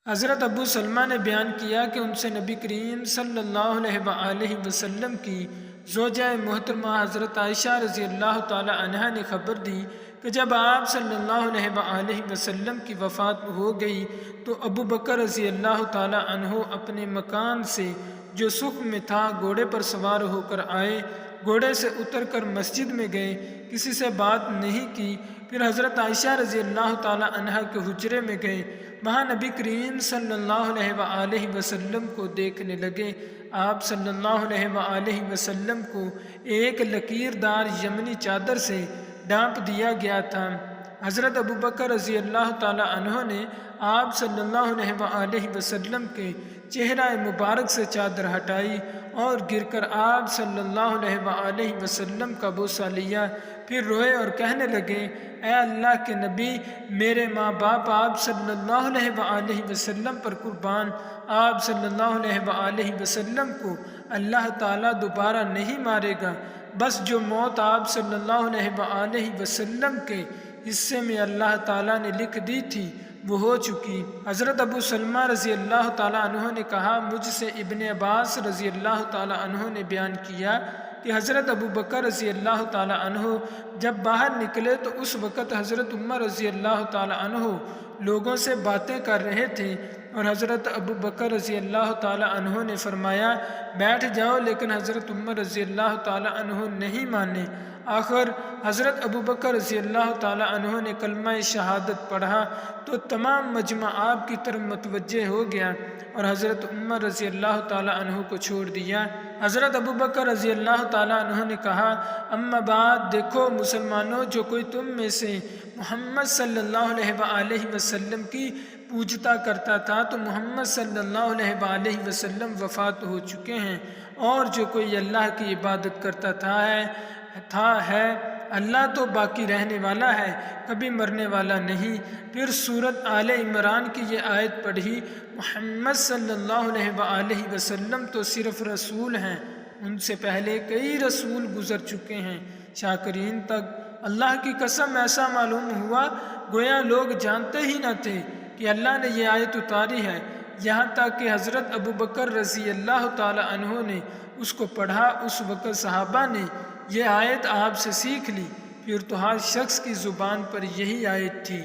حضرت ابو سلمہ نے بیان کیا کہ ان سے نبی کریم صلی اللہ علیہ وآلہ وسلم کی زوجہ محترمہ حضرت عائشہ رضی اللہ تعالی عنہا نے خبر دی کہ جب آپ صلی اللہ علیہ وآلہ وسلم کی وفات ہو گئی تو ابو بکر رضی اللہ تعالی عنہ اپنے مکان سے جو سکھ میں تھا گھوڑے پر سوار ہو کر آئے، گھوڑے سے اتر کر مسجد میں گئے، کسی سے بات نہیں کی، پھر حضرت عائشہ رضی اللہ تعالی عنہا کے حجرے میں گئے، وہاں نبی کریم صلی اللہ علیہ وآلہ وسلم کو دیکھنے لگے۔ آپ صلی اللہ علیہ وآلہ وسلم کو ایک لکیردار یمنی چادر سے ڈھانپ دیا گیا تھا۔ حضرت ابو بکر رضی اللہ تعالی عنہ نے آپ صلی اللہ علیہ وآلہ وسلم کے چہرہ مبارک سے چادر ہٹائی اور گر کر آپ صلی اللہ علیہ وآلہ وسلم کا بوسہ لیا، پھر روئے اور کہنے لگے، اے اللہ کے نبی، میرے ماں باپ آپ صلی اللہ علیہ وآلہ وسلم پر قربان، آپ صلی اللہ علیہ وآلہ وسلم کو اللہ تعالیٰ دوبارہ نہیں مارے گا، بس جو موت آپ صلی اللہ علیہ وآلہ وسلم کے حصے میں اللہ تعالیٰ نے لکھ دی تھی وہ ہو چکی۔ حضرت ابو سلمہ رضی اللہ تعالیٰ عنہ نے کہا، مجھ سے ابن عباس رضی اللہ تعالیٰ عنہ نے بیان کیا کہ حضرت ابو بکر رضی اللہ تعالیٰ عنہ جب باہر نکلے تو اس وقت حضرت عمر رضی اللہ تعالیٰ عنہ لوگوں سے باتیں کر رہے تھے اور حضرت ابو بکر رضی اللہ تعالیٰ عنہ نے فرمایا بیٹھ جاؤ، لیکن حضرت عمر رضی اللہ تعالیٰ عنہ نہیں مانے۔ آخر حضرت ابو بکر رضی اللہ تعالیٰ عنہ نے کلمہ شہادت پڑھا تو تمام مجمع آپ کی طرف متوجہ ہو گیا اور حضرت عمر رضی اللہ تعالیٰ عنہ کو چھوڑ دیا۔ حضرت ابو بکر رضی اللہ تعالیٰ عنہ نے کہا، اما بعد، دیکھو مسلمانوں، جو کوئی تم میں سے محمد صلی اللہ علیہ وآلہ وسلم کی پوجتا کرتا تھا تو محمد صلی اللہ علیہ وآلہ وسلم وفات ہو چکے ہیں، اور جو کوئی اللہ کی عبادت کرتا تھا ہے اللہ تو باقی رہنے والا ہے، کبھی مرنے والا نہیں۔ پھر سورۃ آل عمران کی یہ آیت پڑھی، محمد صلی اللہ علیہ وآلہ وسلم تو صرف رسول ہیں، ان سے پہلے کئی رسول گزر چکے ہیں، شاکرین تک۔ اللہ کی قسم ایسا معلوم ہوا گویا لوگ جانتے ہی نہ تھے کہ اللہ نے یہ آیت اتاری ہے، یہاں تک کہ حضرت ابو بکر رضی اللہ تعالی عنہ نے اس کو پڑھا، اس وقت صحابہ نے یہ آیت آپ سے سیکھ لی، پھر تو ہر شخص کی زبان پر یہی آیت تھی۔